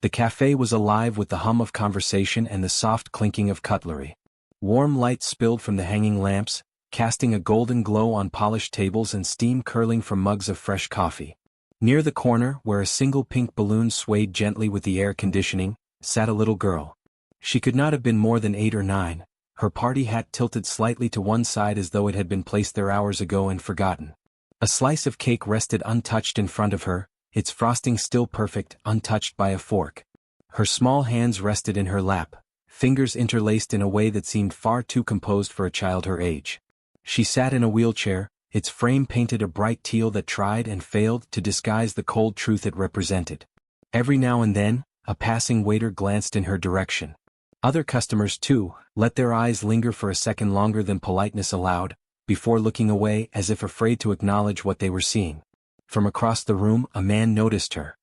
The cafe was alive with the hum of conversation and the soft clinking of cutlery. Warm light spilled from the hanging lamps, casting a golden glow on polished tables and steam curling from mugs of fresh coffee. Near the corner, where a single pink balloon swayed gently with the air conditioning, sat a little girl. She could not have been more than 8 or 9, her party hat tilted slightly to one side as though it had been placed there hours ago and forgotten. A slice of cake rested untouched in front of her, its frosting still perfect, untouched by a fork. Her small hands rested in her lap, fingers interlaced in a way that seemed far too composed for a child her age. She sat in a wheelchair, its frame painted a bright teal that tried and failed to disguise the cold truth it represented. Every now and then, a passing waiter glanced in her direction. Other customers, too, let their eyes linger for a second longer than politeness allowed, before looking away as if afraid to acknowledge what they were seeing. From across the room, a man noticed her.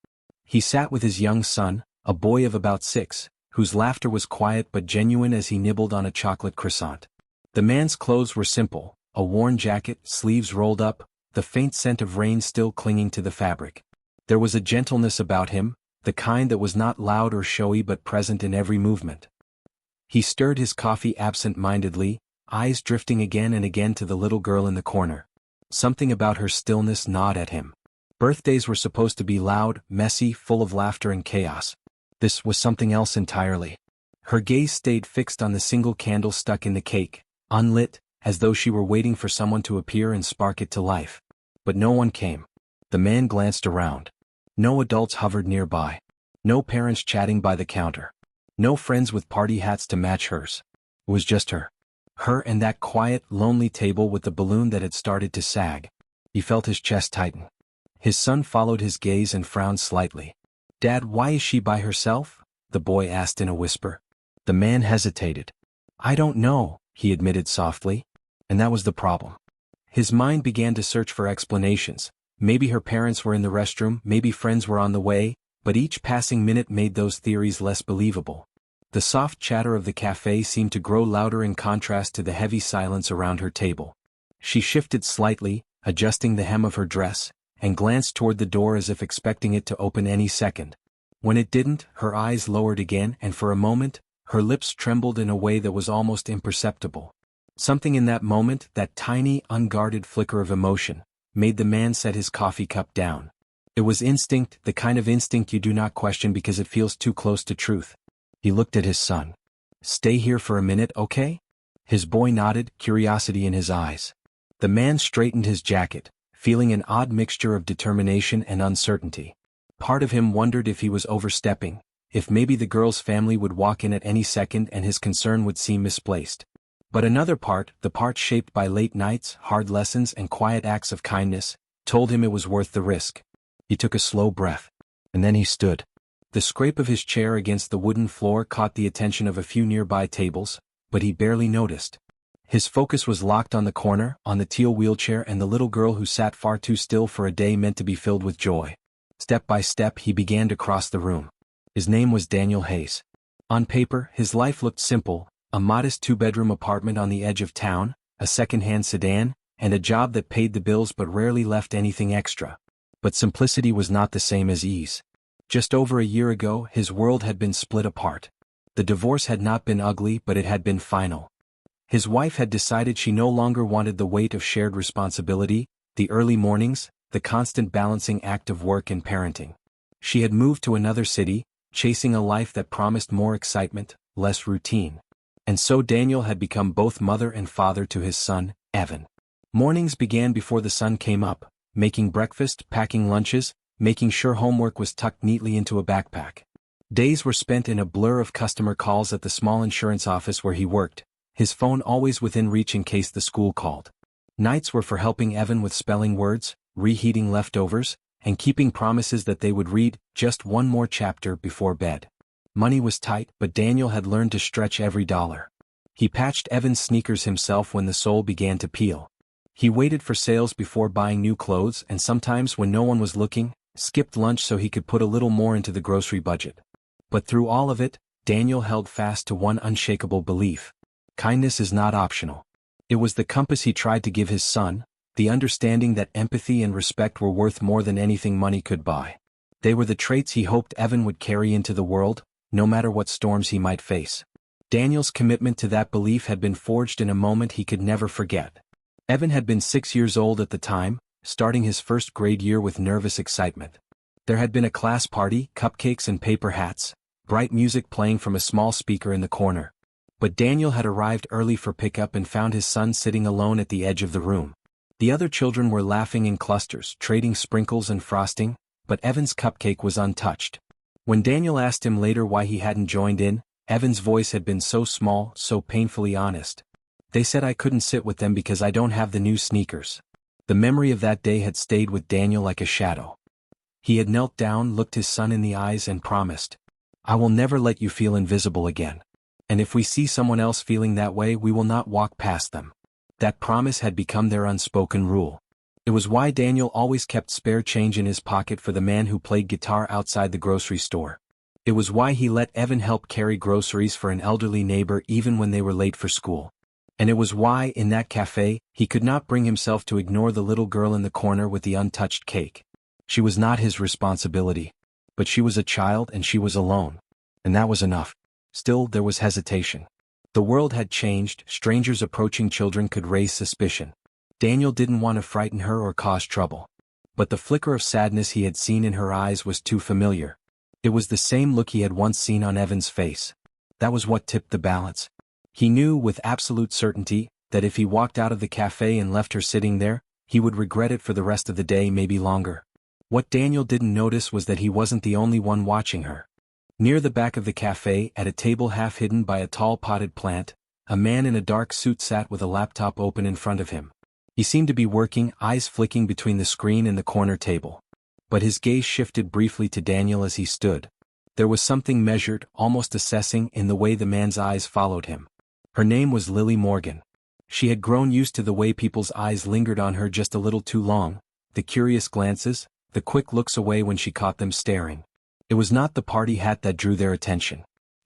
He sat with his young son, a boy of about 6, whose laughter was quiet but genuine as he nibbled on a chocolate croissant. The man's clothes were simple, a worn jacket, sleeves rolled up, the faint scent of rain still clinging to the fabric. There was a gentleness about him, the kind that was not loud or showy but present in every movement. He stirred his coffee absent-mindedly, eyes drifting again and again to the little girl in the corner. Something about her stillness gnawed at him. Birthdays were supposed to be loud, messy, full of laughter and chaos. This was something else entirely. Her gaze stayed fixed on the single candle stuck in the cake, unlit, as though she were waiting for someone to appear and spark it to life. But no one came. The man glanced around. No adults hovered nearby. No parents chatting by the counter. No friends with party hats to match hers. It was just her. Her and that quiet, lonely table with the balloon that had started to sag. He felt his chest tighten. His son followed his gaze and frowned slightly. "Dad, why is she by herself?" the boy asked in a whisper. The man hesitated. "I don't know," he admitted softly. And that was the problem. His mind began to search for explanations. Maybe her parents were in the restroom, maybe friends were on the way, but each passing minute made those theories less believable. The soft chatter of the cafe seemed to grow louder in contrast to the heavy silence around her table. She shifted slightly, adjusting the hem of her dress, and glanced toward the door as if expecting it to open any second. When it didn't, her eyes lowered again and for a moment, her lips trembled in a way that was almost imperceptible. Something in that moment, that tiny, unguarded flicker of emotion, made the man set his coffee cup down. It was instinct, the kind of instinct you do not question because it feels too close to truth. He looked at his son. "Stay here for a minute, okay?" His boy nodded, curiosity in his eyes. The man straightened his jacket, feeling an odd mixture of determination and uncertainty. Part of him wondered if he was overstepping, if maybe the girl's family would walk in at any second and his concern would seem misplaced. But another part, the part shaped by late nights, hard lessons and quiet acts of kindness, told him it was worth the risk. He took a slow breath. And then he stood. The scrape of his chair against the wooden floor caught the attention of a few nearby tables, but he barely noticed. His focus was locked on the corner, on the teal wheelchair and the little girl who sat far too still for a day meant to be filled with joy. Step by step he began to cross the room. His name was Daniel Hayes. On paper, his life looked simple, a modest 2-bedroom apartment on the edge of town, a second-hand sedan, and a job that paid the bills but rarely left anything extra. But simplicity was not the same as ease. Just over a year ago, his world had been split apart. The divorce had not been ugly, but it had been final. His wife had decided she no longer wanted the weight of shared responsibility, the early mornings, the constant balancing act of work and parenting. She had moved to another city, chasing a life that promised more excitement, less routine. And so Daniel had become both mother and father to his son, Evan. Mornings began before the sun came up, making breakfast, packing lunches, making sure homework was tucked neatly into a backpack. Days were spent in a blur of customer calls at the small insurance office where he worked, his phone always within reach in case the school called. Nights were for helping Evan with spelling words, reheating leftovers, and keeping promises that they would read just one more chapter before bed. Money was tight, but Daniel had learned to stretch every dollar. He patched Evan's sneakers himself when the sole began to peel. He waited for sales before buying new clothes and sometimes when no one was looking, skipped lunch so he could put a little more into the grocery budget. But through all of it, Daniel held fast to one unshakable belief. Kindness is not optional. It was the compass he tried to give his son, the understanding that empathy and respect were worth more than anything money could buy. They were the traits he hoped Evan would carry into the world, no matter what storms he might face. Daniel's commitment to that belief had been forged in a moment he could never forget. Evan had been 6 years old at the time, starting his first grade year with nervous excitement. There had been a class party, cupcakes and paper hats, bright music playing from a small speaker in the corner. But Daniel had arrived early for pickup and found his son sitting alone at the edge of the room. The other children were laughing in clusters, trading sprinkles and frosting, but Evan's cupcake was untouched. When Daniel asked him later why he hadn't joined in, Evan's voice had been so small, so painfully honest. They said I couldn't sit with them because I don't have the new sneakers. The memory of that day had stayed with Daniel like a shadow. He had knelt down, looked his son in the eyes and promised, I will never let you feel invisible again. And if we see someone else feeling that way, we will not walk past them. That promise had become their unspoken rule. It was why Daniel always kept spare change in his pocket for the man who played guitar outside the grocery store. It was why he let Evan help carry groceries for an elderly neighbor even when they were late for school. And it was why, in that cafe, he could not bring himself to ignore the little girl in the corner with the untouched cake. She was not his responsibility. But she was a child and she was alone. And that was enough. Still, there was hesitation. The world had changed, strangers approaching children could raise suspicion. Daniel didn't want to frighten her or cause trouble. But the flicker of sadness he had seen in her eyes was too familiar. It was the same look he had once seen on Evan's face. That was what tipped the balance. He knew with absolute certainty that if he walked out of the cafe and left her sitting there, he would regret it for the rest of the day, maybe longer. What Daniel didn't notice was that he wasn't the only one watching her. Near the back of the cafe, at a table half hidden by a tall potted plant, a man in a dark suit sat with a laptop open in front of him. He seemed to be working, eyes flicking between the screen and the corner table. But his gaze shifted briefly to Daniel as he stood. There was something measured, almost assessing, in the way the man's eyes followed him. Her name was Lily Morgan. She had grown used to the way people's eyes lingered on her just a little too long, the curious glances, the quick looks away when she caught them staring. It was not the party hat that drew their attention.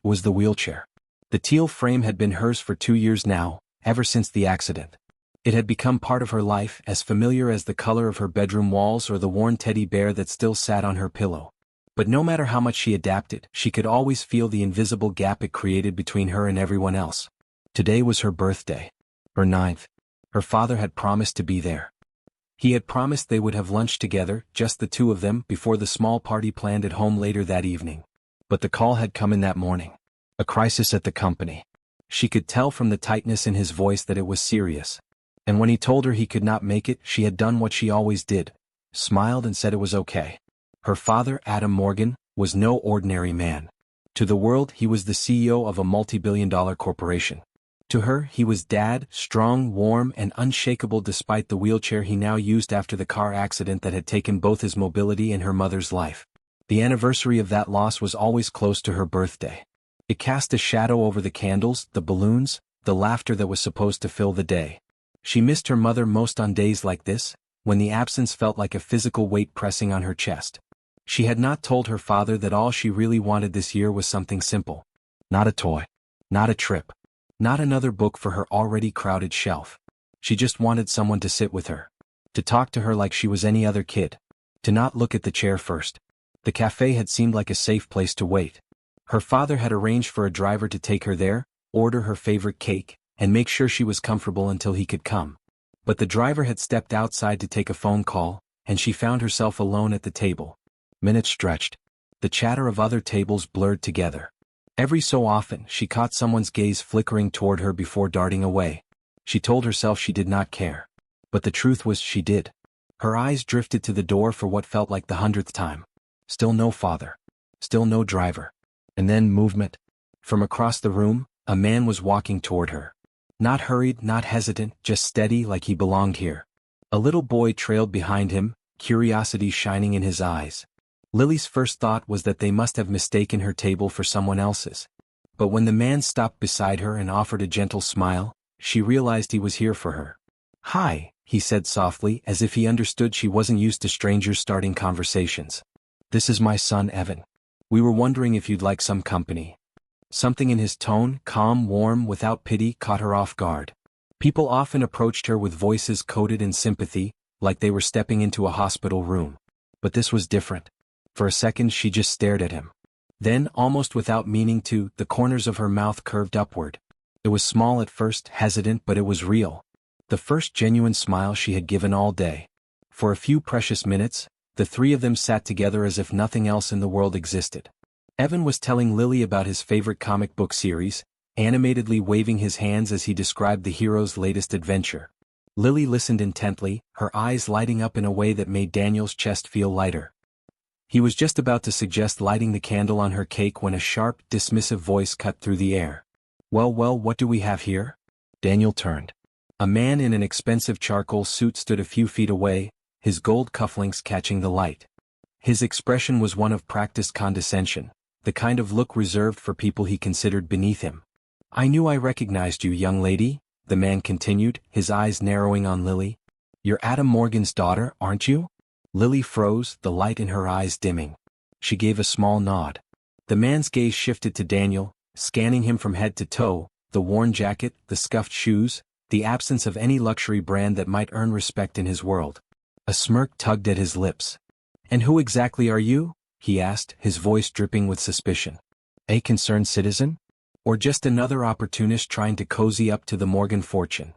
It was the wheelchair. The teal frame had been hers for 2 years now, ever since the accident. It had become part of her life, as familiar as the color of her bedroom walls or the worn teddy bear that still sat on her pillow. But no matter how much she adapted, she could always feel the invisible gap it created between her and everyone else. Today was her birthday. Her 9th. Her father had promised to be there. He had promised they would have lunch together, just the two of them, before the small party planned at home later that evening. But the call had come in that morning. A crisis at the company. She could tell from the tightness in his voice that it was serious. And when he told her he could not make it, she had done what she always did, smiled and said it was okay. Her father, Adam Morgan, was no ordinary man. To the world, he was the CEO of a multi-billion-dollar corporation. To her, he was Dad, strong, warm, and unshakable despite the wheelchair he now used after the car accident that had taken both his mobility and her mother's life. The anniversary of that loss was always close to her birthday. It cast a shadow over the candles, the balloons, the laughter that was supposed to fill the day. She missed her mother most on days like this, when the absence felt like a physical weight pressing on her chest. She had not told her father that all she really wanted this year was something simple. Not a toy. Not a trip. Not another book for her already crowded shelf. She just wanted someone to sit with her. To talk to her like she was any other kid. To not look at the chair first. The cafe had seemed like a safe place to wait. Her father had arranged for a driver to take her there, order her favorite cake, and make sure she was comfortable until he could come. But the driver had stepped outside to take a phone call, and she found herself alone at the table. Minutes stretched. The chatter of other tables blurred together. Every so often, she caught someone's gaze flickering toward her before darting away. She told herself she did not care. But the truth was she did. Her eyes drifted to the door for what felt like the 100th time. Still no father. Still no driver. And then movement. From across the room, a man was walking toward her. Not hurried, not hesitant, just steady like he belonged here. A little boy trailed behind him, curiosity shining in his eyes. Lily's first thought was that they must have mistaken her table for someone else's. But when the man stopped beside her and offered a gentle smile, she realized he was here for her. "Hi," he said softly, as if he understood she wasn't used to strangers starting conversations. "This is my son Evan. We were wondering if you'd like some company." Something in his tone, calm, warm, without pity, caught her off guard. People often approached her with voices coated in sympathy, like they were stepping into a hospital room. But this was different. For a second she just stared at him. Then, almost without meaning to, the corners of her mouth curved upward. It was small at first, hesitant, but it was real. The first genuine smile she had given all day. For a few precious minutes, the three of them sat together as if nothing else in the world existed. Evan was telling Lily about his favorite comic book series, animatedly waving his hands as he described the hero's latest adventure. Lily listened intently, her eyes lighting up in a way that made Daniel's chest feel lighter. He was just about to suggest lighting the candle on her cake when a sharp, dismissive voice cut through the air. Well, what do we have here? Daniel turned. A man in an expensive charcoal suit stood a few feet away, his gold cufflinks catching the light. His expression was one of practiced condescension, the kind of look reserved for people he considered beneath him. I knew I recognized you, young lady, the man continued, his eyes narrowing on Lily. You're Adam Morgan's daughter, aren't you? Lily froze, the light in her eyes dimming. She gave a small nod. The man's gaze shifted to Daniel, scanning him from head to toe, the worn jacket, the scuffed shoes, the absence of any luxury brand that might earn respect in his world. A smirk tugged at his lips. And who exactly are you? He asked, his voice dripping with suspicion. A concerned citizen? Or just another opportunist trying to cozy up to the Morgan fortune?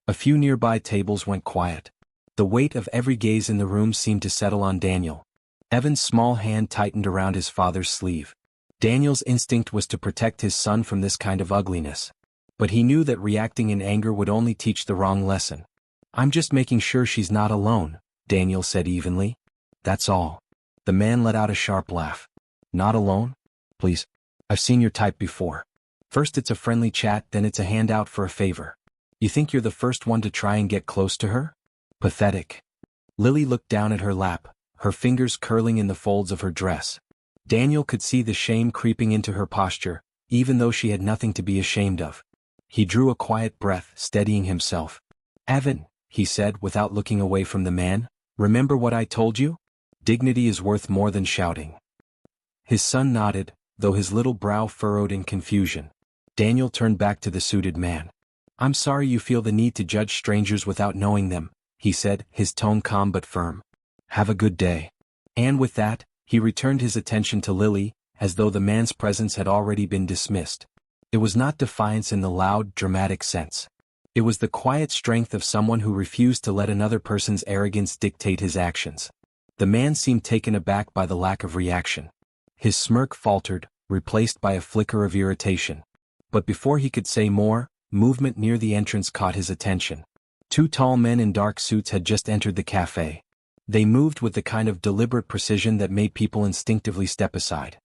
A few nearby tables went quiet. The weight of every gaze in the room seemed to settle on Daniel. Evan's small hand tightened around his father's sleeve. Daniel's instinct was to protect his son from this kind of ugliness. But he knew that reacting in anger would only teach the wrong lesson. I'm just making sure she's not alone, Daniel said evenly. That's all. The man let out a sharp laugh. Not alone? Please. I've seen your type before. First it's a friendly chat, then it's a handout for a favor. You think you're the first one to try and get close to her? Pathetic. Lily looked down at her lap, her fingers curling in the folds of her dress. Daniel could see the shame creeping into her posture, even though she had nothing to be ashamed of. He drew a quiet breath, steadying himself. Evan, he said without looking away from the man, remember what I told you? Dignity is worth more than shouting. His son nodded, though his little brow furrowed in confusion. Daniel turned back to the suited man. I'm sorry you feel the need to judge strangers without knowing them, he said, his tone calm but firm. Have a good day. And with that, he returned his attention to Lily, as though the man's presence had already been dismissed. It was not defiance in the loud, dramatic sense. It was the quiet strength of someone who refused to let another person's arrogance dictate his actions. The man seemed taken aback by the lack of reaction. His smirk faltered, replaced by a flicker of irritation. But before he could say more, movement near the entrance caught his attention. Two tall men in dark suits had just entered the café. They moved with the kind of deliberate precision that made people instinctively step aside.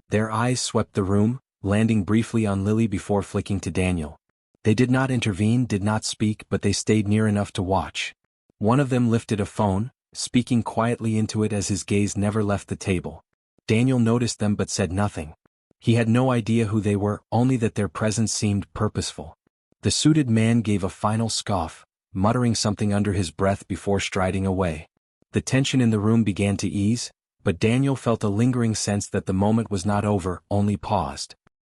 Their eyes swept the room, landing briefly on Lily before flicking to Daniel. They did not intervene, did not speak, but they stayed near enough to watch. One of them lifted a phone, speaking quietly into it as his gaze never left the table. Daniel noticed them but said nothing. He had no idea who they were, only that their presence seemed purposeful. The suited man gave a final scoff, muttering something under his breath before striding away. The tension in the room began to ease, but Daniel felt a lingering sense that the moment was not over, only paused.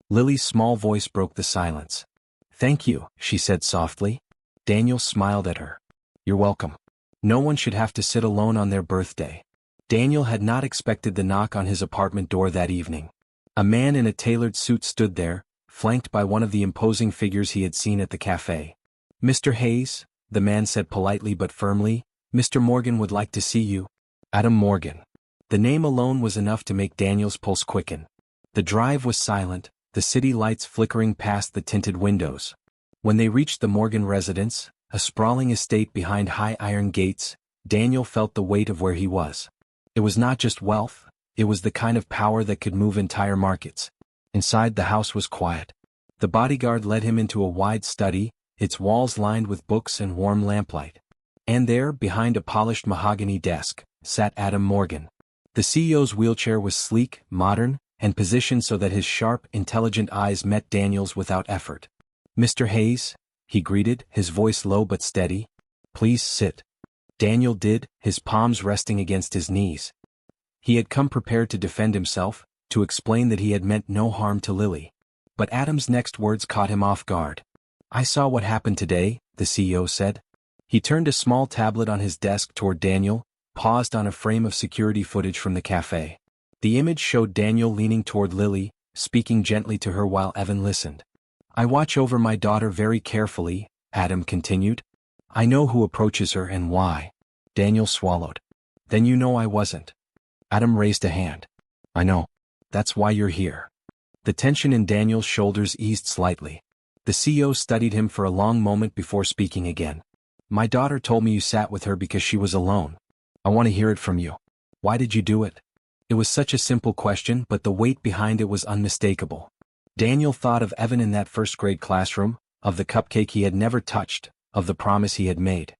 Lily's small voice broke the silence. Thank you, she said softly. Daniel smiled at her. You're welcome. No one should have to sit alone on their birthday. Daniel had not expected the knock on his apartment door that evening. A man in a tailored suit stood there, flanked by one of the imposing figures he had seen at the café. Mr. Hayes, the man said politely but firmly, Mr. Morgan would like to see you. Adam Morgan. The name alone was enough to make Daniel's pulse quicken. The drive was silent, the city lights flickering past the tinted windows. When they reached the Morgan residence, a sprawling estate behind high iron gates, Daniel felt the weight of where he was. It was not just wealth, it was the kind of power that could move entire markets. Inside the house was quiet. The bodyguard led him into a wide study, its walls lined with books and warm lamplight. And there, behind a polished mahogany desk, sat Adam Morgan. The CEO's wheelchair was sleek, modern, and positioned so that his sharp, intelligent eyes met Daniel's without effort. Mr. Hayes, he greeted, his voice low but steady. Please sit. Daniel did, his palms resting against his knees. He had come prepared to defend himself, to explain that he had meant no harm to Lily. But Adam's next words caught him off guard. I saw what happened today, the CEO said. He turned a small tablet on his desk toward Daniel, paused on a frame of security footage from the café. The image showed Daniel leaning toward Lily, speaking gently to her while Evan listened. I watch over my daughter very carefully, Adam continued. I know who approaches her and why. Daniel swallowed. Then you know I wasn't. Adam raised a hand. I know. That's why you're here. The tension in Daniel's shoulders eased slightly. The CEO studied him for a long moment before speaking again. My daughter told me you sat with her because she was alone. I want to hear it from you. Why did you do it? It was such a simple question, but the weight behind it was unmistakable. Daniel thought of Evan in that first-grade classroom, of the cupcake he had never touched, of the promise he had made.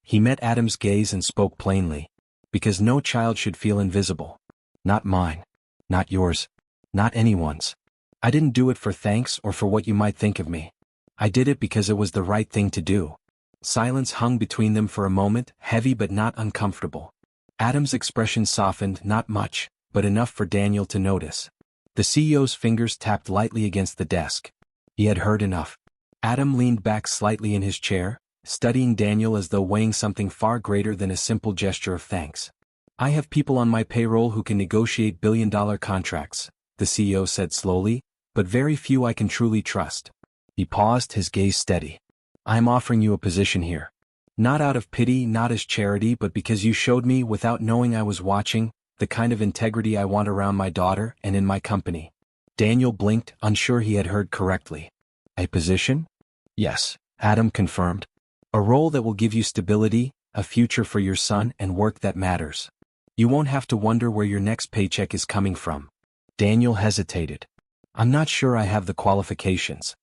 He met Adam's gaze and spoke plainly. Because no child should feel invisible. Not mine. Not yours. Not anyone's. I didn't do it for thanks or for what you might think of me. I did it because it was the right thing to do. Silence hung between them for a moment, heavy but not uncomfortable. Adam's expression softened, not much, but enough for Daniel to notice. The CEO's fingers tapped lightly against the desk. He had heard enough. Adam leaned back slightly in his chair, studying Daniel as though weighing something far greater than a simple gesture of thanks. I have people on my payroll who can negotiate billion-dollar contracts, the CEO said slowly, but very few I can truly trust. He paused, his gaze steady. I am offering you a position here. Not out of pity, not as charity, but because you showed me, without knowing I was watching, the kind of integrity I want around my daughter and in my company. Daniel blinked, unsure he had heard correctly. A position? Yes, Adam confirmed. A role that will give you stability, a future for your son, and work that matters. You won't have to wonder where your next paycheck is coming from. Daniel hesitated. I'm not sure I have the qualifications.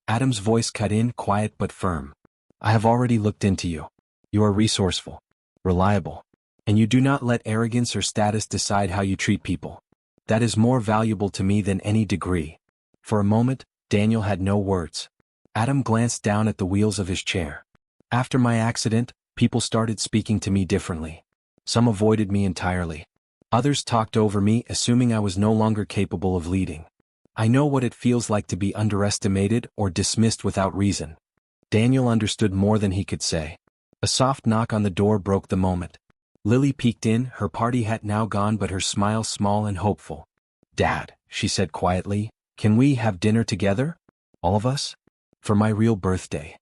Adam's voice cut in, quiet but firm. I have already looked into you. You are resourceful, reliable, and you do not let arrogance or status decide how you treat people. That is more valuable to me than any degree. For a moment, Daniel had no words. Adam glanced down at the wheels of his chair. After my accident, people started speaking to me differently. Some avoided me entirely. Others talked over me, assuming I was no longer capable of leading. I know what it feels like to be underestimated or dismissed without reason. Daniel understood more than he could say. A soft knock on the door broke the moment. Lily peeked in, her party hat now gone but her smile small and hopeful. Dad, she said quietly, can we have dinner together? All of us? For my real birthday.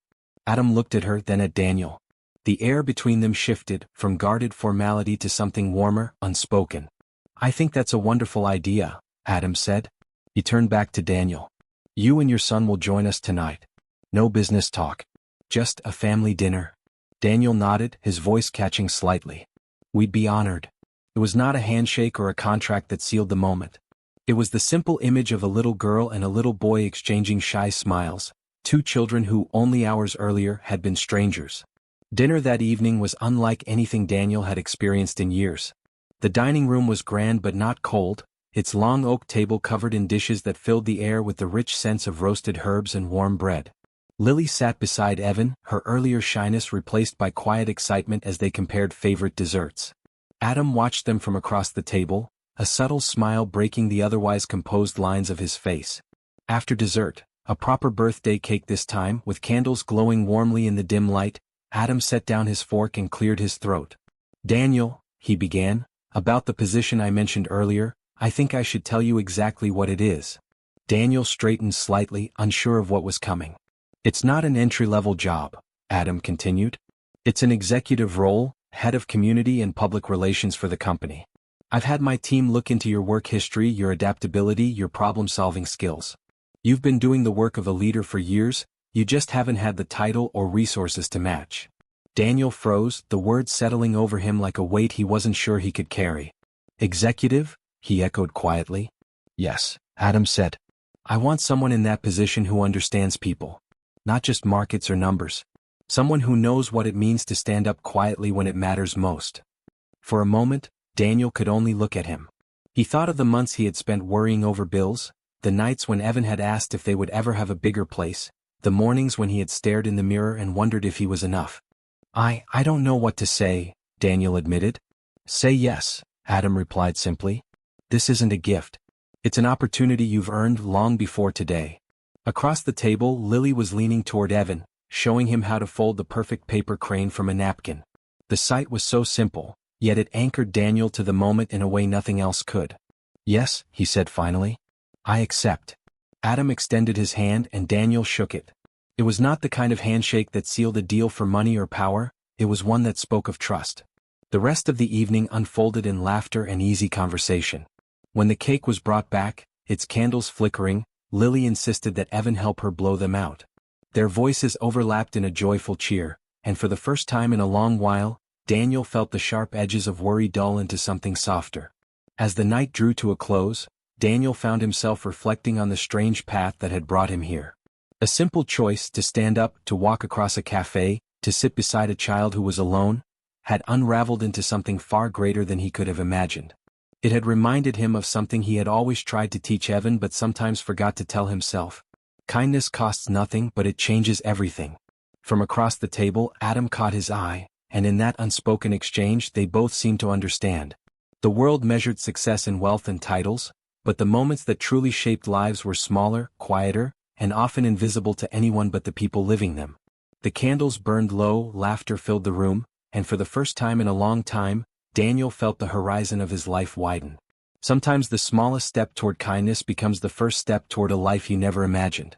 Adam looked at her, then at Daniel. The air between them shifted, from guarded formality to something warmer, unspoken. I think that's a wonderful idea, Adam said. He turned back to Daniel. You and your son will join us tonight. No business talk. Just a family dinner. Daniel nodded, his voice catching slightly. We'd be honored. It was not a handshake or a contract that sealed the moment. It was the simple image of a little girl and a little boy exchanging shy smiles, two children who, only hours earlier, had been strangers. Dinner that evening was unlike anything Daniel had experienced in years. The dining room was grand but not cold, its long oak table covered in dishes that filled the air with the rich sense of roasted herbs and warm bread. Lily sat beside Evan, her earlier shyness replaced by quiet excitement as they compared favorite desserts. Adam watched them from across the table, a subtle smile breaking the otherwise composed lines of his face. After dessert, a proper birthday cake this time, with candles glowing warmly in the dim light, Adam set down his fork and cleared his throat. Daniel, he began, about the position I mentioned earlier, I think I should tell you exactly what it is. Daniel straightened slightly, unsure of what was coming. It's not an entry-level job, Adam continued. It's an executive role, head of community and public relations for the company. I've had my team look into your work history, your adaptability, your problem-solving skills. You've been doing the work of a leader for years, you just haven't had the title or resources to match. Daniel froze, the words settling over him like a weight he wasn't sure he could carry. Executive? He echoed quietly. Yes, Adam said. I want someone in that position who understands people. Not just markets or numbers. Someone who knows what it means to stand up quietly when it matters most. For a moment, Daniel could only look at him. He thought of the months he had spent worrying over bills, the nights when Evan had asked if they would ever have a bigger place, the mornings when he had stared in the mirror and wondered if he was enough. I don't know what to say, Daniel admitted. Say yes, Adam replied simply. This isn't a gift. It's an opportunity you've earned long before today. Across the table, Lily was leaning toward Evan, showing him how to fold the perfect paper crane from a napkin. The sight was so simple, yet it anchored Daniel to the moment in a way nothing else could. "Yes," he said finally. "I accept." Adam extended his hand and Daniel shook it. It was not the kind of handshake that sealed a deal for money or power, it was one that spoke of trust. The rest of the evening unfolded in laughter and easy conversation. When the cake was brought back, its candles flickering, Lily insisted that Evan help her blow them out. Their voices overlapped in a joyful cheer, and for the first time in a long while, Daniel felt the sharp edges of worry dull into something softer. As the night drew to a close, Daniel found himself reflecting on the strange path that had brought him here. A simple choice to stand up, to walk across a café, to sit beside a child who was alone, had unraveled into something far greater than he could have imagined. It had reminded him of something he had always tried to teach Evan but sometimes forgot to tell himself. Kindness costs nothing, but it changes everything. From across the table, Adam caught his eye, and in that unspoken exchange they both seemed to understand. The world measured success in wealth and titles, but the moments that truly shaped lives were smaller, quieter, and often invisible to anyone but the people living them. The candles burned low, laughter filled the room, and for the first time in a long time, Daniel felt the horizon of his life widen. Sometimes the smallest step toward kindness becomes the first step toward a life he never imagined.